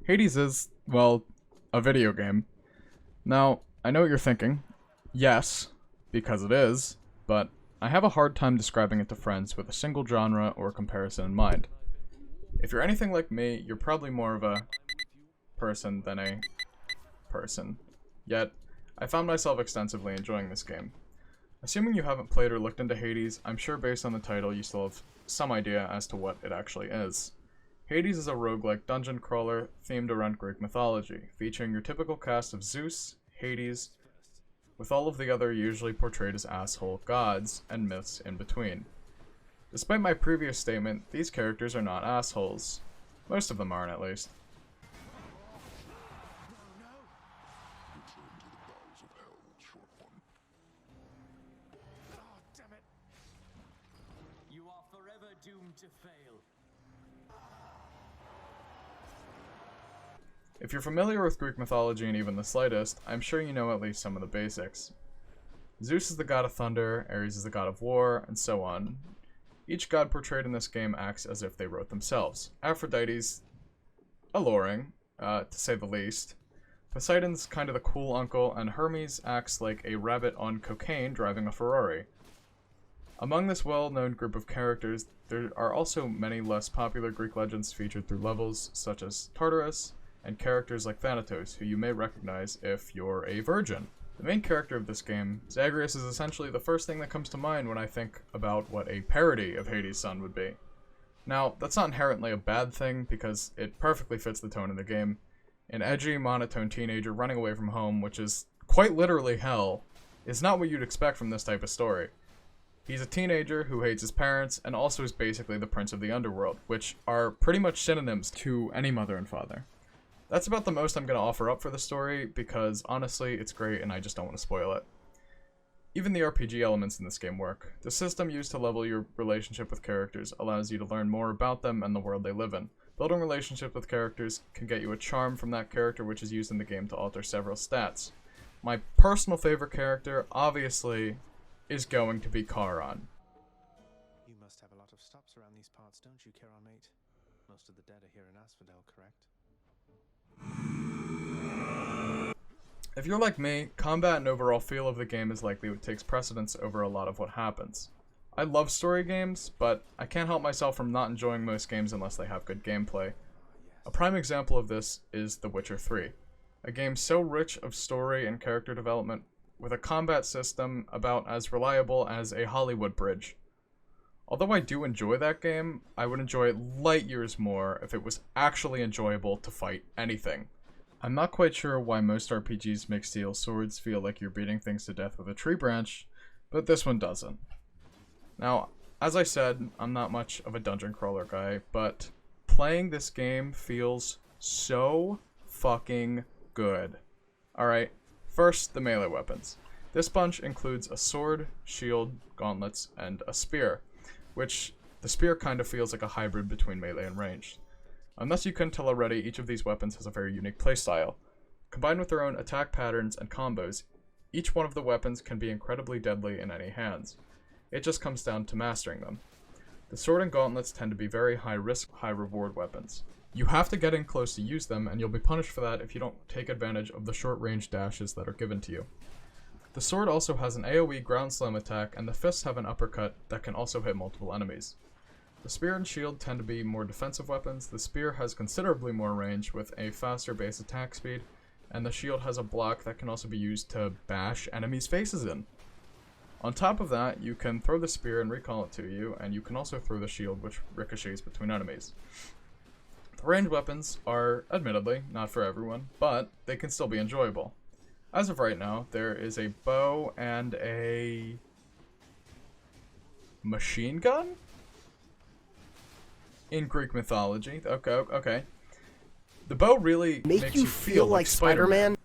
Hades is, well, a video game. Now, I know what you're thinking. Yes, because it is, but I have a hard time describing it to friends with a single genre or comparison in mind. If you're anything like me, you're probably more of a person than a person. Yet, I found myself extensively enjoying this game. Assuming you haven't played or looked into Hades, I'm sure based on the title you still have some idea as to what it actually is. Hades is a roguelike dungeon crawler themed around Greek mythology, featuring your typical cast of Zeus, Hades, with all of the other usually portrayed as asshole gods, and myths in between. Despite my previous statement, these characters are not assholes. Most of them aren't, at least. You are forever doomed to fail. If you're familiar with Greek mythology and even the slightest, I'm sure you know at least some of the basics. Zeus is the god of thunder, Ares is the god of war, and so on. Each god portrayed in this game acts as if they wrote themselves. Aphrodite's alluring, to say the least. Poseidon's kind of the cool uncle, and Hermes acts like a rabbit on cocaine driving a Ferrari. Among this well-known group of characters, there are also many less popular Greek legends featured through levels, such as Tartarus, and characters like Thanatos, who you may recognize if you're a virgin. The main character of this game, Zagreus, is essentially the first thing that comes to mind when I think about what a parody of Hades' son would be. Now, that's not inherently a bad thing, because it perfectly fits the tone of the game. An edgy, monotone teenager running away from home, which is quite literally hell, is not what you'd expect from this type of story. He's a teenager who hates his parents, and also is basically the prince of the underworld, which are pretty much synonyms to any mother and father. That's about the most I'm going to offer up for the story, because honestly, it's great and I just don't want to spoil it. Even the RPG elements in this game work. The system used to level your relationship with characters allows you to learn more about them and the world they live in. Building relationships with characters can get you a charm from that character, which is used in the game to alter several stats. My personal favorite character, obviously, is going to be Charon. You must have a lot of stops around these parts, don't you, Charon, mate? Most of the dead are here in Asphodel, correct? If you're like me, combat and overall feel of the game is likely what takes precedence over a lot of what happens. I love story games, but I can't help myself from not enjoying most games unless they have good gameplay. A prime example of this is The Witcher 3, a game so rich of story and character development, with a combat system about as reliable as a Hollywood bridge. Although I do enjoy that game, I would enjoy it light years more if it was actually enjoyable to fight anything. I'm not quite sure why most RPGs make steel swords feel like you're beating things to death with a tree branch, but this one doesn't. Now, as I said, I'm not much of a dungeon crawler guy, but playing this game feels so fucking good. Alright, first, the melee weapons. This bunch includes a sword, shield, gauntlets, and a spear, which the spear kind of feels like a hybrid between melee and ranged. Unless you couldn't tell already, each of these weapons has a very unique playstyle. Combined with their own attack patterns and combos, each one of the weapons can be incredibly deadly in any hands. It just comes down to mastering them. The sword and gauntlets tend to be very high risk, high reward weapons. You have to get in close to use them, and you'll be punished for that if you don't take advantage of the short range dashes that are given to you. The sword also has an AoE ground slam attack, and the fists have an uppercut that can also hit multiple enemies. The spear and shield tend to be more defensive weapons. The spear has considerably more range with a faster base attack speed, and the shield has a block that can also be used to bash enemies' faces in. On top of that, you can throw the spear and recall it to you, and you can also throw the shield, which ricochets between enemies. The ranged weapons are, admittedly, not for everyone, but they can still be enjoyable. As of right now, there is a bow and a machine gun? In Greek mythology. Okay. The bow really makes you feel like Spider-Man.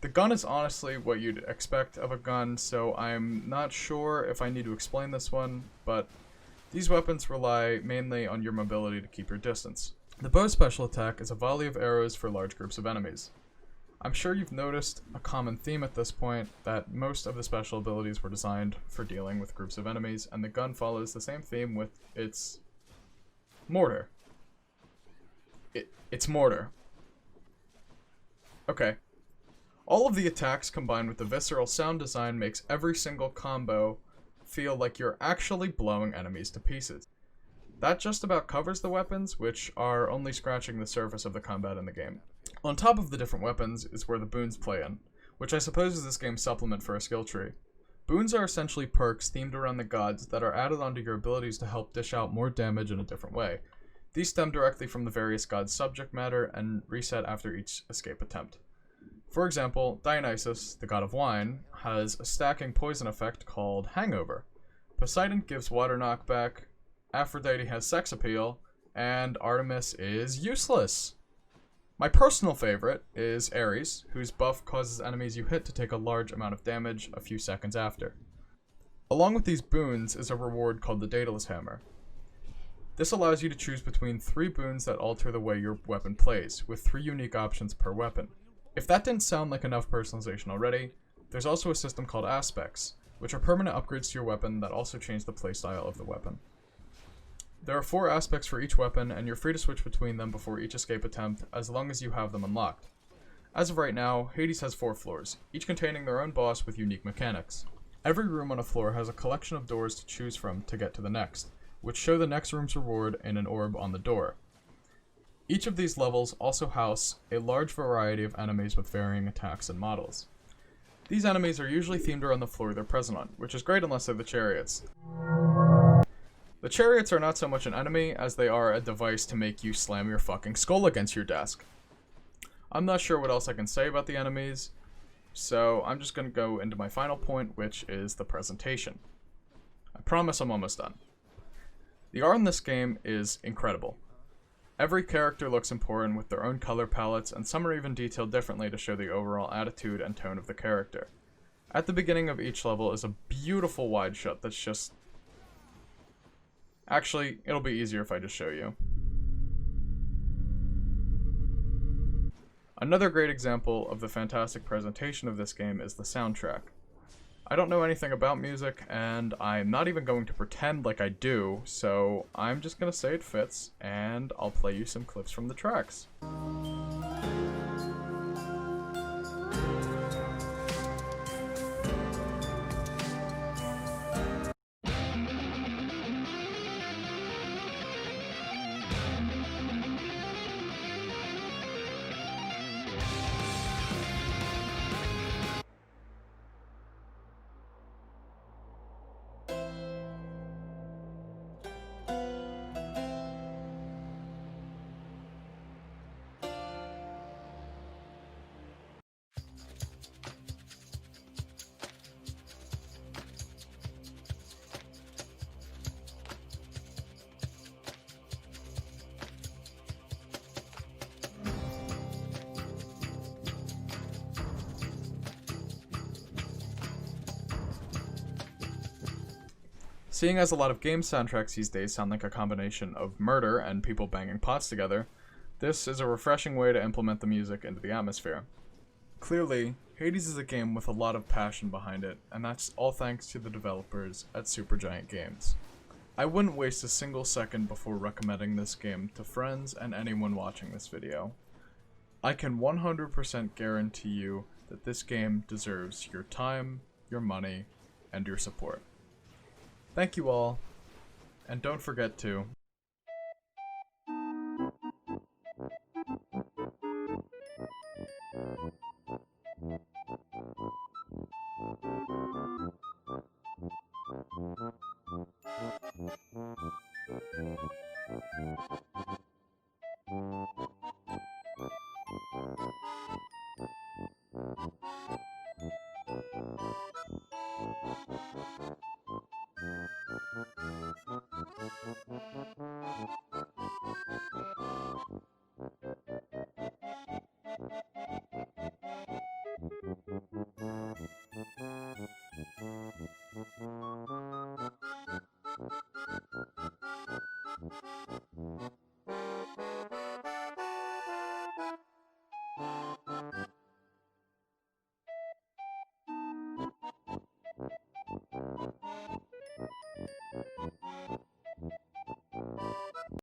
The gun is honestly what you'd expect of a gun, so I'm not sure if I need to explain this one, but these weapons rely mainly on your mobility to keep your distance. The bow's special attack is a volley of arrows for large groups of enemies. I'm sure you've noticed a common theme at this point, that most of the special abilities were designed for dealing with groups of enemies, and the gun follows the same theme with its mortar. It's mortar. Okay. All of the attacks combined with the visceral sound design makes every single combo feel like you're actually blowing enemies to pieces. That just about covers the weapons, which are only scratching the surface of the combat in the game. On top of the different weapons is where the boons play in, which I suppose is this game's supplement for a skill tree. Boons are essentially perks themed around the gods that are added onto your abilities to help dish out more damage in a different way. These stem directly from the various gods' subject matter and reset after each escape attempt. For example, Dionysus, the god of wine, has a stacking poison effect called Hangover. Poseidon gives water knockback, Aphrodite has sex appeal, and Artemis is useless. My personal favorite is Ares, whose buff causes enemies you hit to take a large amount of damage a few seconds after. Along with these boons is a reward called the Daedalus Hammer. This allows you to choose between 3 boons that alter the way your weapon plays, with 3 unique options per weapon. If that didn't sound like enough personalization already, there's also a system called Aspects, which are permanent upgrades to your weapon that also change the playstyle of the weapon. There are 4 aspects for each weapon, and you're free to switch between them before each escape attempt, as long as you have them unlocked. As of right now, Hades has 4 floors, each containing their own boss with unique mechanics. Every room on a floor has a collection of doors to choose from to get to the next, which show the next room's reward in an orb on the door. Each of these levels also house a large variety of enemies with varying attacks and models. These enemies are usually themed around the floor they're present on, which is great unless they're the chariots. The chariots are not so much an enemy as they are a device to make you slam your fucking skull against your desk. I'm not sure what else I can say about the enemies, so I'm just going to go into my final point, which is the presentation. I promise I'm almost done. The art in this game is incredible. Every character looks important with their own color palettes, and some are even detailed differently to show the overall attitude and tone of the character. At the beginning of each level is a beautiful wide shot that's just... Actually, it'll be easier if I just show you. Another great example of the fantastic presentation of this game is the soundtrack. I don't know anything about music, and I'm not even going to pretend like I do, so I'm just gonna say it fits, and I'll play you some clips from the tracks. Seeing as a lot of game soundtracks these days sound like a combination of murder and people banging pots together, this is a refreshing way to implement the music into the atmosphere. Clearly, Hades is a game with a lot of passion behind it, and that's all thanks to the developers at Supergiant Games. I wouldn't waste a single second before recommending this game to friends and anyone watching this video. I can 100% guarantee you that this game deserves your time, your money, and your support. Thank you all, and don't forget to